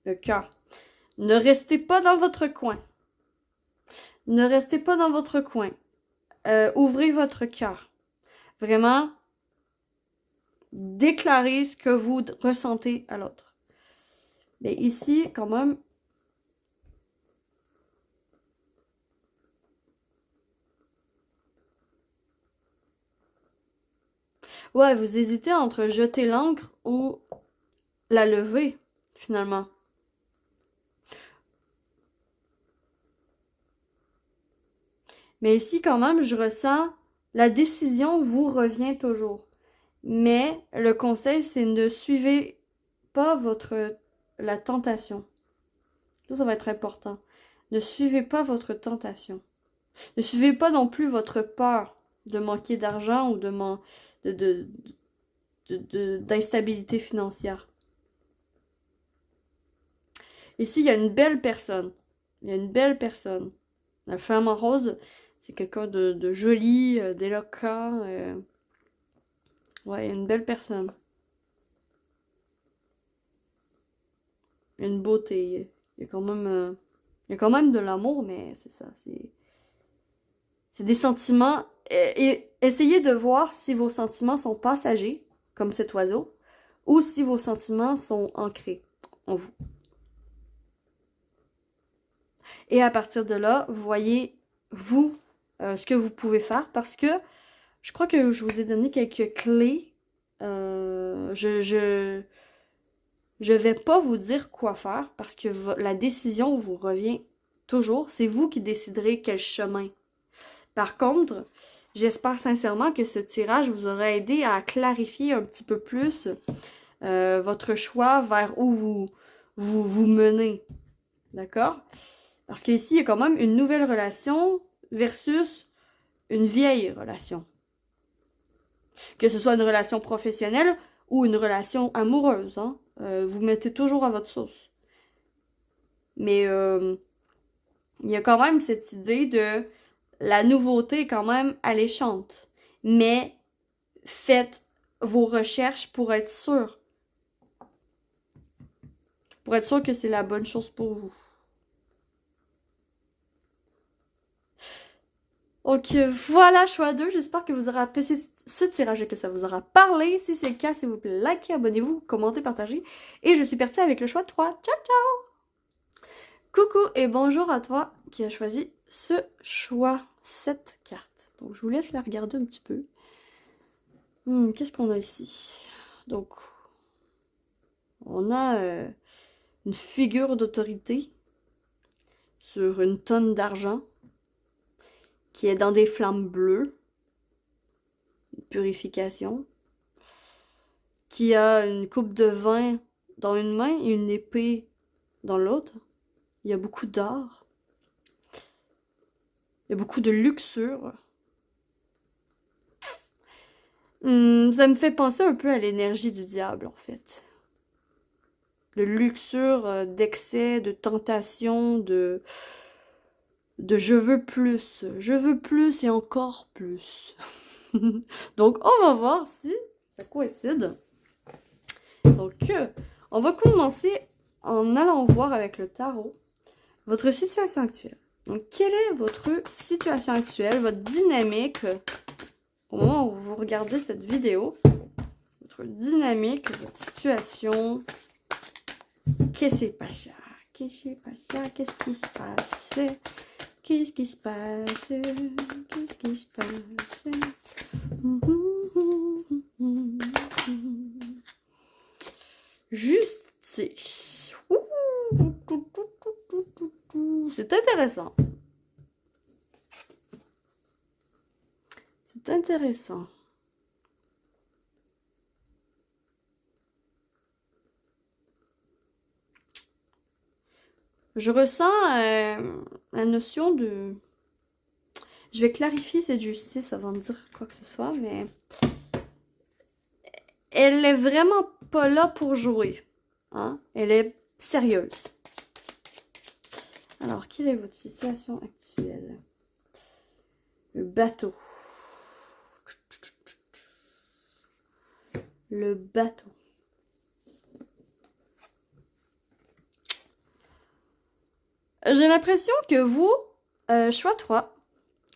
[SPEAKER 1] le cœur. Ne restez pas dans votre coin. Ne restez pas dans votre coin. Ouvrez votre cœur. Vraiment, déclarez ce que vous ressentez à l'autre. Mais ici, quand même, ouais, vous hésitez entre jeter l'encre ou la lever, finalement. Mais ici, quand même, je ressens la décision vous revient toujours. Mais le conseil, c'est ne suivez pas la tentation. Ça va être important. Ne suivez pas votre tentation. Ne suivez pas non plus votre peur de manquer d'argent ou d'instabilité financière. Ici, il y a une belle personne. Il y a une belle personne. La femme en rose, c'est quelqu'un de joli, d'éloquent. Ouais, il y a une belle personne. Il y a une beauté. Il y a quand même, il y a quand même de l'amour, mais c'est ça. C'est des sentiments. Et essayez de voir si vos sentiments sont passagers, comme cet oiseau, ou si vos sentiments sont ancrés en vous. Et à partir de là, vous voyez, vous, ce que vous pouvez faire, parce que je crois que je vous ai donné quelques clés. Je vais pas vous dire quoi faire, parce que la décision vous revient toujours. C'est vous qui déciderez quel chemin. Par contre, j'espère sincèrement que ce tirage vous aura aidé à clarifier un petit peu plus votre choix vers où vous menez. D'accord? Parce qu'ici, il y a quand même une nouvelle relation versus une vieille relation. Que ce soit une relation professionnelle ou une relation amoureuse, hein. Vous mettez toujours à votre sauce. Mais il y a quand même cette idée de la nouveauté est quand même alléchante. Mais faites vos recherches pour être sûr. Pour être sûr que c'est la bonne chose pour vous. Donc voilà, choix 2. J'espère que vous aurez apprécié ce tirage et que ça vous aura parlé. Si c'est le cas, s'il vous plaît, likez, abonnez-vous, commentez, partagez. Et je suis partie avec le choix 3. Ciao, ciao! Coucou et bonjour à toi qui a choisi ce choix, cette carte. Donc je vous laisse la regarder un petit peu. Qu'est-ce qu'on a ici? Donc, on a une figure d'autorité sur une tonne d'argent qui est dans des flammes bleues, une purification, qui a une coupe de vin dans une main et une épée dans l'autre. Il y a beaucoup d'or. Il y a beaucoup de luxure. Ça me fait penser un peu à l'énergie du diable, en fait. De luxure, d'excès, de tentation, de je veux plus. Je veux plus et encore plus. Donc, on va voir si ça coïncide. Donc, on va commencer en allant voir avec le tarot votre situation actuelle. Donc, quelle est votre situation actuelle, votre dynamique au moment où vous regardez cette vidéo? Votre dynamique, votre situation. Qu'est-ce qui se passe? Qu'est-ce qui se passe? Qu'est-ce qui se passe? Qu'est-ce qui se passe? Qu'est-ce qui se passe? Justice. C'est intéressant. C'est intéressant. Je ressens la notion de... Je vais clarifier cette justice avant de dire quoi que ce soit, mais... Elle est vraiment pas là pour jouer. Hein? Elle est sérieuse. Alors, quelle est votre situation actuelle? Le bateau. Le bateau. J'ai l'impression que vous, choix 3,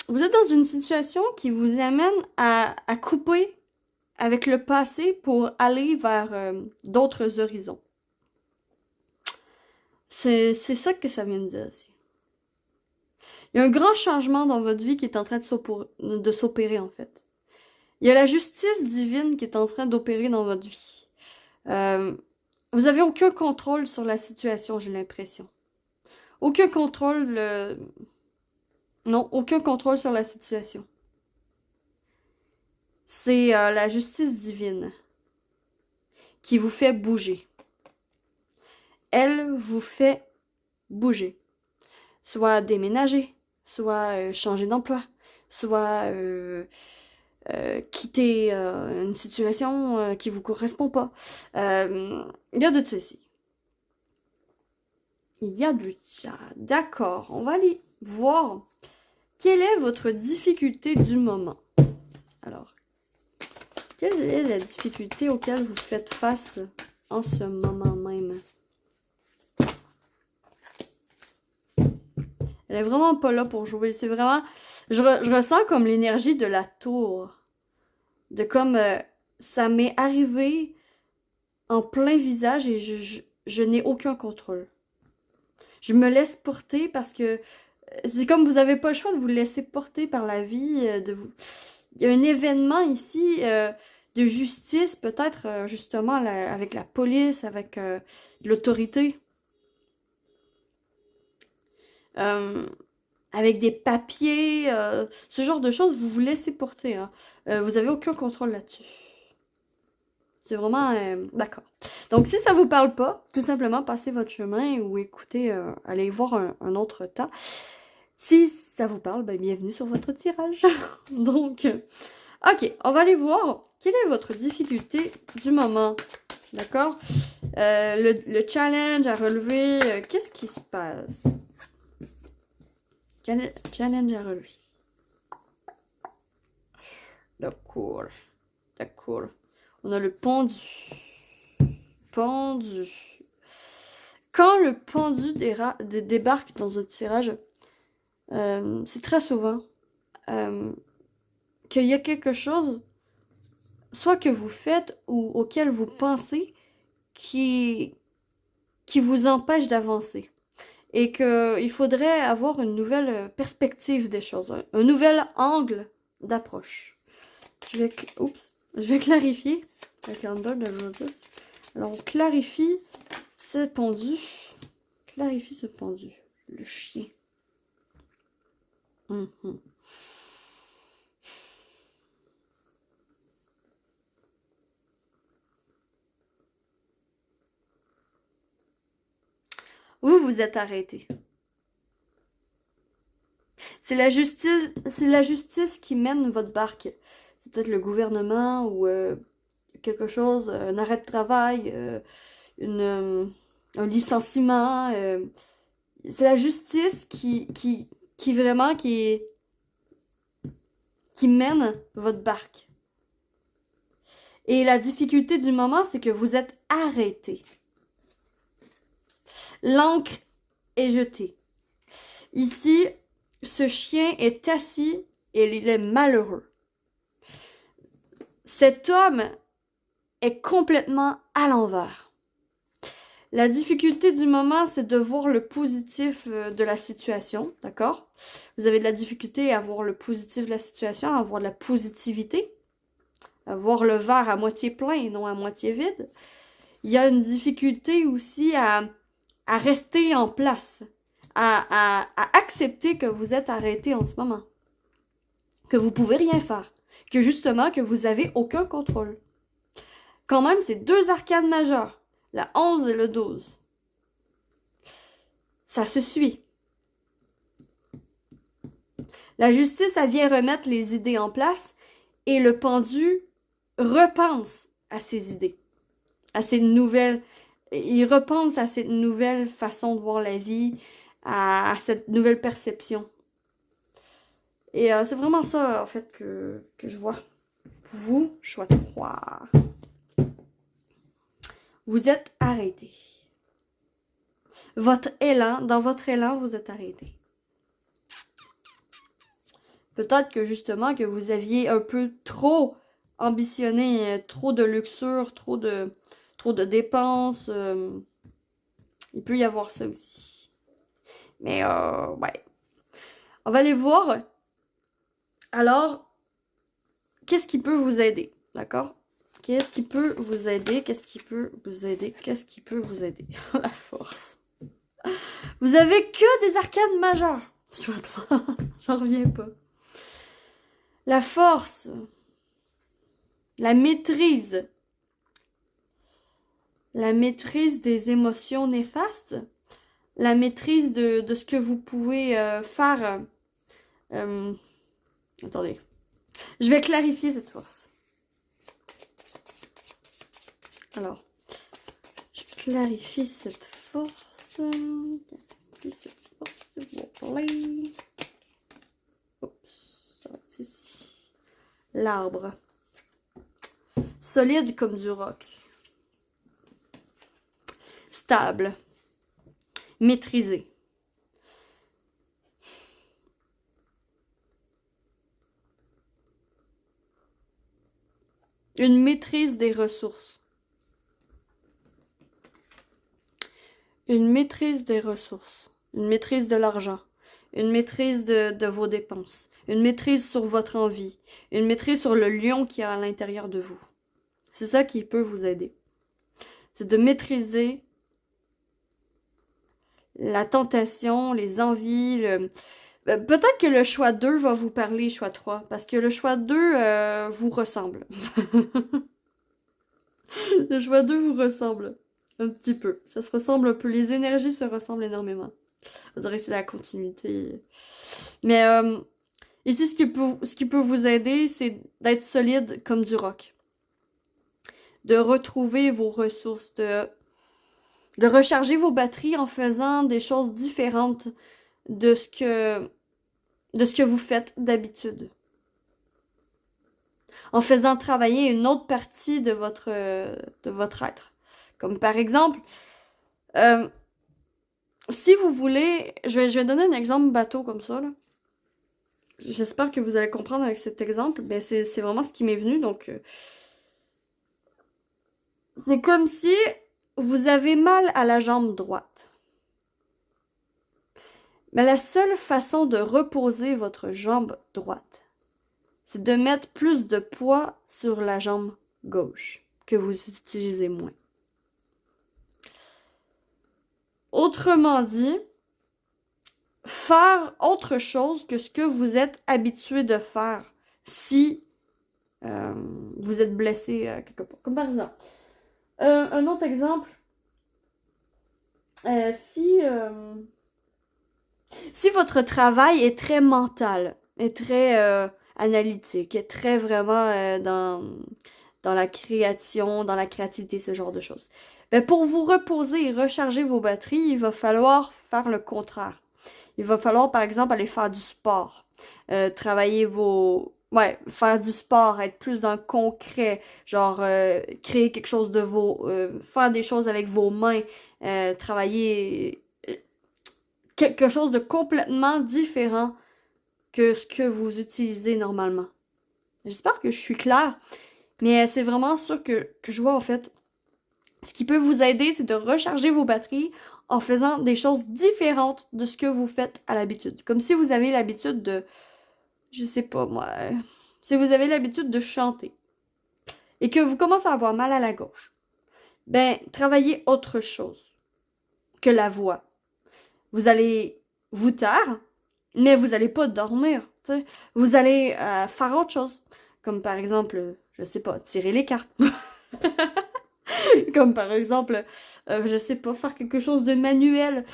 [SPEAKER 1] vous êtes dans une situation qui vous amène à couper avec le passé pour aller vers d'autres horizons. C'est ça que ça vient de dire aussi. Il y a un grand changement dans votre vie qui est en train de s'opérer, en fait. Il y a la justice divine qui est en train d'opérer dans votre vie. Vous avez aucun contrôle sur la situation, j'ai l'impression. Aucun contrôle... Non, aucun contrôle sur la situation. C'est la justice divine qui vous fait bouger. Elle vous fait bouger. Soit déménager, soit changer d'emploi, soit quitter une situation qui vous correspond pas. Il y a de ceci. Il y a de ça. D'accord, on va aller voir quelle est votre difficulté du moment. Alors, quelle est la difficulté auquel vous faites face en ce moment même? Elle est vraiment pas là pour jouer. C'est vraiment... Je ressens comme l'énergie de la tour. De comme... ça m'est arrivé en plein visage et je n'ai aucun contrôle. Je me laisse porter parce que... C'est comme vous n'avez pas le choix de vous laisser porter par la vie. Il y a un événement ici de justice, peut-être justement avec la police, avec l'autorité. Avec des papiers, ce genre de choses, vous vous laissez porter. Hein. Vous avez aucun contrôle là-dessus. C'est vraiment... d'accord. Donc, si ça vous parle pas, tout simplement, passez votre chemin ou écoutez, allez voir un autre temps. Si ça vous parle, ben, bienvenue sur votre tirage. Donc, ok, on va aller voir quelle est votre difficulté du moment. D'accord? Le challenge à relever, qu'est-ce qui se passe? Challenge à relever. D'accord. D'accord. On a le pendu. Pendu. Quand le pendu débarque dans un tirage, c'est très souvent qu'il y a quelque chose, soit que vous faites ou auquel vous pensez, qui vous empêche d'avancer. Et qu'il faudrait avoir une nouvelle perspective des choses, un nouvel angle d'approche. Je vais clarifier la candle de Roses. Alors, on clarifie ce pendu. Clarifie ce pendu. Le chien. Vous vous êtes arrêté. C'est la justice qui mène votre barque. C'est peut-être le gouvernement ou quelque chose, un arrêt de travail, un licenciement. C'est la justice qui vraiment qui mène votre barque. Et la difficulté du moment, c'est que vous êtes arrêté. L'encre est jetée. Ici, ce chien est assis et il est malheureux. Cet homme est complètement à l'envers. La difficulté du moment, c'est de voir le positif de la situation, d'accord? Vous avez de la difficulté à voir le positif de la situation, à voir de la positivité, à voir le verre à moitié plein et non à moitié vide. Il y a une difficulté aussi à rester en place, à accepter que vous êtes arrêté en ce moment, que vous pouvez rien faire, que justement, que vous avez aucun contrôle. Quand même, c'est 2 arcanes majeures. La 11 et le 12. Ça se suit. La justice, elle vient remettre les idées en place et le pendu repense à ses idées, à cette nouvelle... Il repense à cette nouvelle façon de voir la vie, à cette nouvelle perception. Et c'est vraiment ça, en fait, que je vois. Vous, choix 3. Vous êtes arrêté. Dans votre élan, vous êtes arrêté. Peut-être que justement, que vous aviez un peu trop ambitionné, trop de luxure, trop de dépenses. Il peut y avoir ça aussi. Mais, ouais. On va aller voir. Alors, qu'est-ce qui peut vous aider? D'accord? Qu'est-ce qui peut vous aider? Qu'est-ce qui peut vous aider? Qu'est-ce qui peut vous aider? La force. Vous avez que des arcanes majeures. J'en reviens pas. La force. La maîtrise. La maîtrise des émotions néfastes. La maîtrise de ce que vous pouvez faire. Attendez. Je vais clarifier cette force. Alors, je clarifie cette force. Oups, ça va être ici. L'arbre. Solide comme du roc. Stable. Maîtrisé. Une maîtrise des ressources. Une maîtrise des ressources. Une maîtrise de l'argent. Une maîtrise de vos dépenses. Une maîtrise sur votre envie. Une maîtrise sur le lion qui est à l'intérieur de vous. C'est ça qui peut vous aider. C'est de maîtriser la tentation, les envies. Peut-être que le choix 2 va vous parler, choix 3. Parce que le choix 2 vous ressemble. Le choix 2 vous ressemble. Un petit peu. Ça se ressemble un peu. Les énergies se ressemblent énormément. On dirait que c'est la continuité. Mais ici, ce qui peut vous aider, c'est d'être solide comme du roc. De retrouver vos ressources. De recharger vos batteries en faisant des choses différentes de ce que vous faites d'habitude. En faisant travailler une autre partie de votre être. Comme par exemple, si vous voulez, je vais donner un exemple bateau comme ça, là. J'espère que vous allez comprendre avec cet exemple. Ben, c'est vraiment ce qui m'est venu, donc... c'est comme si vous avez mal à la jambe droite. Mais la seule façon de reposer votre jambe droite, c'est de mettre plus de poids sur la jambe gauche, que vous utilisez moins. Autrement dit, faire autre chose que ce que vous êtes habitué de faire si vous êtes blessé quelque part. Comme par exemple, un autre exemple, si votre travail est très mental, est très analytique, est très vraiment dans la création, dans la créativité, ce genre de choses. Ben, pour vous reposer et recharger vos batteries, il va falloir faire le contraire. Il va falloir, par exemple, aller faire du sport, travailler vos Ouais, faire du sport, être plus dans le concret, genre créer quelque chose de faire des choses avec vos mains, travailler quelque chose de complètement différent que ce que vous utilisez normalement. J'espère que je suis claire, mais c'est vraiment ça que je vois en fait. Ce qui peut vous aider, c'est de recharger vos batteries en faisant des choses différentes de ce que vous faites à l'habitude. Comme si vous avez l'habitude de, je sais pas moi, si vous avez l'habitude de chanter et que vous commencez à avoir mal à la gauche, ben, travaillez autre chose que la voix. Vous allez vous taire, mais vous allez pas dormir, tu sais. Vous allez faire autre chose. Comme par exemple, je sais pas, tirer les cartes. Comme par exemple, je sais pas, faire quelque chose de manuel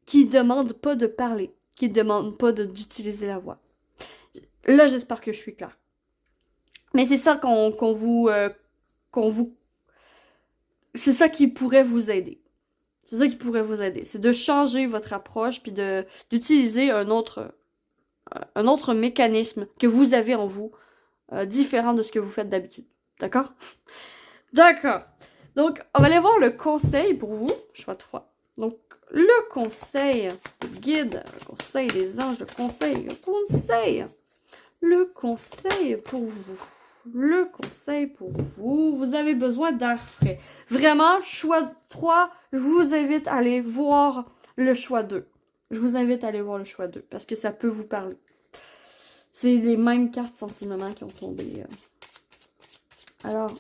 [SPEAKER 1] qui demande pas de parler, qui demande pas d'utiliser la voix. Là, j'espère que je suis claire. Mais c'est ça qu'on vous, c'est ça qui pourrait vous aider. C'est ça qui pourrait vous aider. C'est de changer votre approche puis d'utiliser un autre mécanisme que vous avez en vous, différent de ce que vous faites d'habitude. D'accord? D'accord. Donc, on va aller voir le conseil pour vous. Choix 3. Donc, le conseil, le guide, le conseil des anges, le conseil. Le conseil pour vous. Le conseil pour vous. Vous avez besoin d'air frais. Vraiment, choix 3, je vous invite à aller voir le choix 2. Je vous invite à aller voir le choix 2 parce que ça peut vous parler. C'est les mêmes cartes sensiblement qui ont tombé. Alors,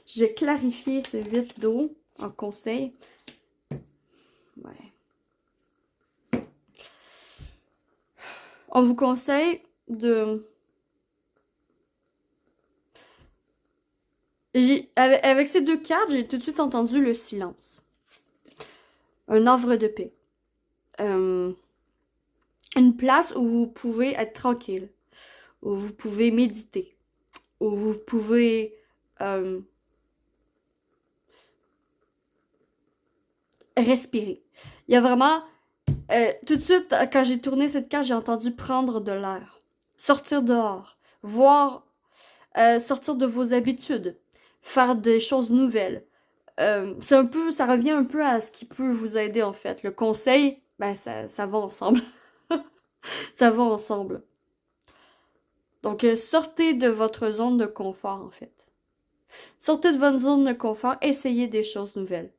[SPEAKER 1] je vais clarifier ce 8 d'eau en conseil. Ouais. On vous conseille de... Avec ces deux cartes, j'ai tout de suite entendu le silence. Un havre de paix. Une place où vous pouvez être tranquille. Où vous pouvez méditer. Où vous pouvez... respirer. Il y a vraiment... tout de suite, quand j'ai tourné cette carte, j'ai entendu prendre de l'air. Sortir dehors. Voir... sortir de vos habitudes. Faire des choses nouvelles. C'est un peu... Ça revient un peu à ce qui peut vous aider, en fait. Le conseil, ben, ça va ensemble. Ça va ensemble. Donc, sortez de votre zone de confort, en fait. Sortez de votre zone de confort, essayez des choses nouvelles.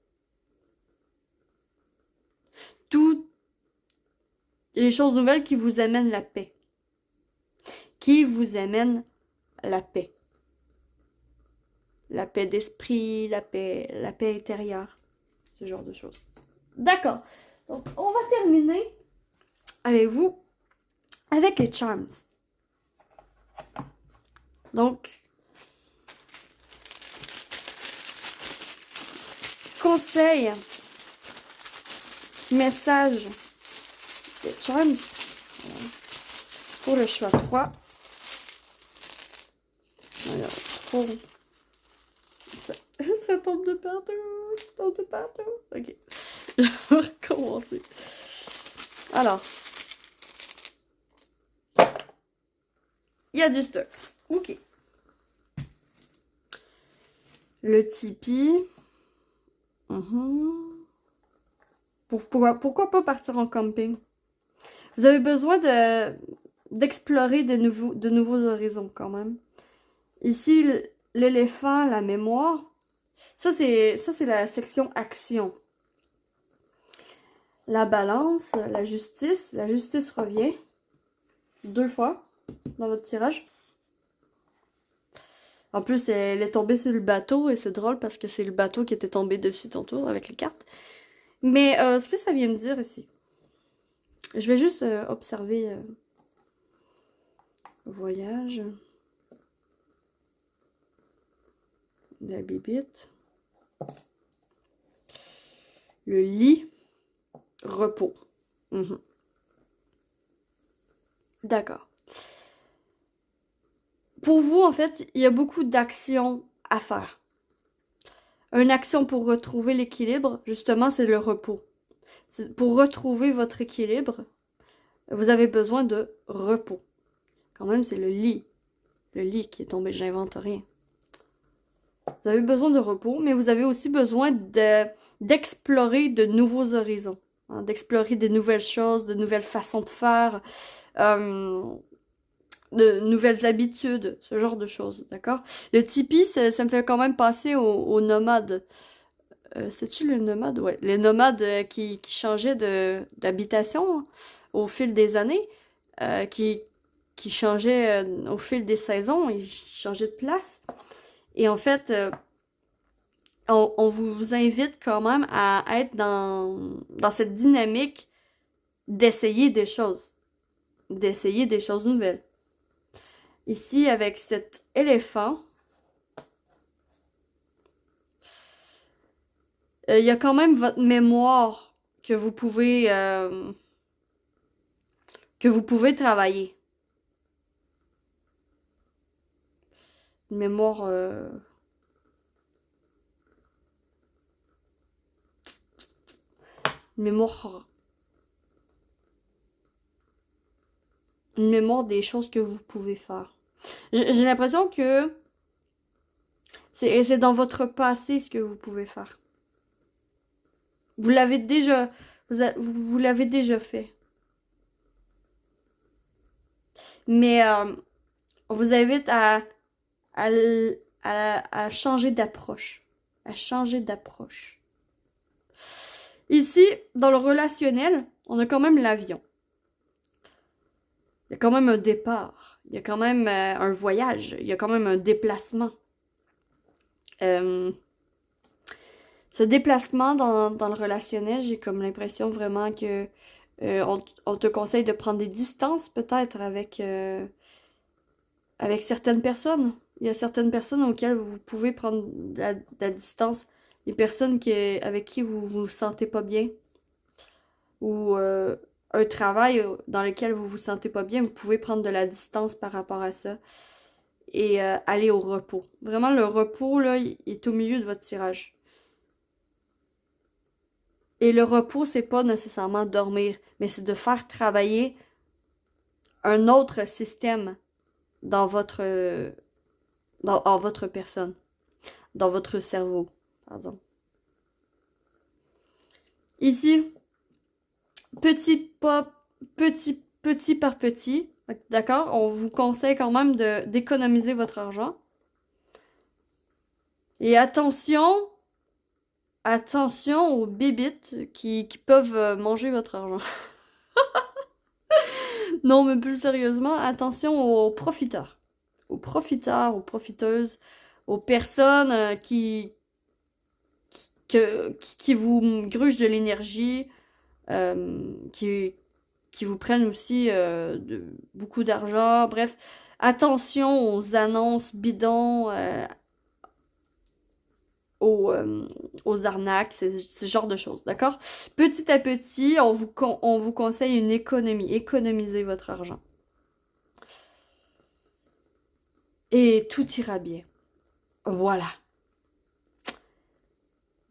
[SPEAKER 1] Toutes les choses nouvelles qui vous amènent la paix. Qui vous amènent la paix. La paix d'esprit, la paix intérieure. Ce genre de choses. D'accord. Donc, on va terminer avec vous avec les charms. Donc, conseil, message des charms pour le choix 3. Alors, pour... ça tombe de partout. Ça tombe de partout. Ok. Je vais recommencer. Alors. Il y a du stock. Ok. Le Tipeee. Pourquoi pas partir en camping? Vous avez besoin d'explorer de nouveaux horizons quand même. Ici, l'éléphant, la mémoire. Ça, c'est la section action. La balance, la justice. La justice revient 2 fois dans votre tirage. En plus, elle est tombée sur le bateau et c'est drôle parce que c'est le bateau qui était tombé dessus tantôt avec les cartes. Mais ce que ça vient me dire ici, je vais juste observer voyage, la bibite, le lit, repos. D'accord. Pour vous, en fait, il y a beaucoup d'actions à faire. Une action pour retrouver l'équilibre, justement, c'est le repos. Pour retrouver votre équilibre, vous avez besoin de repos. Quand même, c'est le lit. Le lit qui est tombé, j'invente rien. Vous avez besoin de repos, mais vous avez aussi besoin d'explorer de nouveaux horizons, hein, d'explorer de nouvelles choses, de nouvelles façons de faire, euh, de nouvelles habitudes, ce genre de choses, d'accord? Le tipi, ça me fait quand même penser aux nomades. C'est-tu le nomade? Ouais, les nomades qui changeaient d'habitation hein, au fil des années, qui changeaient au fil des saisons, ils changeaient de place. Et en fait, on vous invite quand même à être dans cette dynamique d'essayer des choses nouvelles. Ici, avec cet éléphant, il y a quand même votre mémoire que vous pouvez travailler. Une mémoire, une mémoire, une mémoire des choses que vous pouvez faire. J'ai l'impression que c'est dans votre passé ce que vous pouvez faire. Vous l'avez déjà, vous l'avez déjà fait. Mais on vous invite à, à changer d'approche. À changer d'approche. Ici, dans le relationnel, on a quand même l'avion. Il y a quand même un départ. Il y a quand même un voyage. Il y a quand même un déplacement. Ce déplacement dans le relationnel, j'ai comme l'impression vraiment que on te conseille de prendre des distances peut-être avec certaines personnes. Il y a certaines personnes auxquelles vous pouvez prendre de la distance. Les personnes avec qui vous vous sentez pas bien. Ou un travail dans lequel vous vous sentez pas bien, vous pouvez prendre de la distance par rapport à ça. Et aller au repos. Vraiment, le repos, là, il est au milieu de votre tirage. Et le repos, c'est pas nécessairement dormir, mais c'est de faire travailler un autre système dans en votre personne, dans votre cerveau, pardon. Ici, petit pas, petit par petit, d'accord? On vous conseille quand même d'économiser votre argent. Et attention aux bébites qui peuvent manger votre argent. Non, mais plus sérieusement, attention aux profiteurs. Aux profiteurs, aux profiteuses, aux personnes qui vous grugent de l'énergie, qui vous prennent aussi beaucoup d'argent. Bref, attention aux annonces bidons, aux arnaques, ce genre de choses, d'accord? Petit à petit, on vous conseille une économie. Économisez votre argent. Et tout ira bien. Voilà.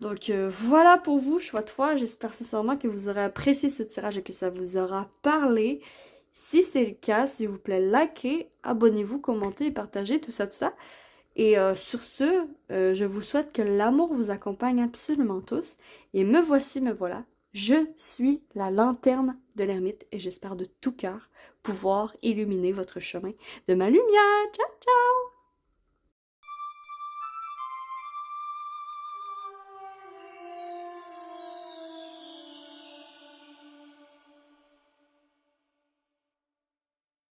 [SPEAKER 1] Donc voilà pour vous, chouette fois. J'espère sincèrement que vous aurez apprécié ce tirage et que ça vous aura parlé. Si c'est le cas, s'il vous plaît, likez, abonnez-vous, commentez et partagez, tout ça, tout ça. Et sur ce, je vous souhaite que l'amour vous accompagne absolument tous. Et me voici, me voilà. Je suis la lanterne de l'ermite et j'espère de tout cœur pouvoir illuminer votre chemin de ma lumière. Ciao, ciao!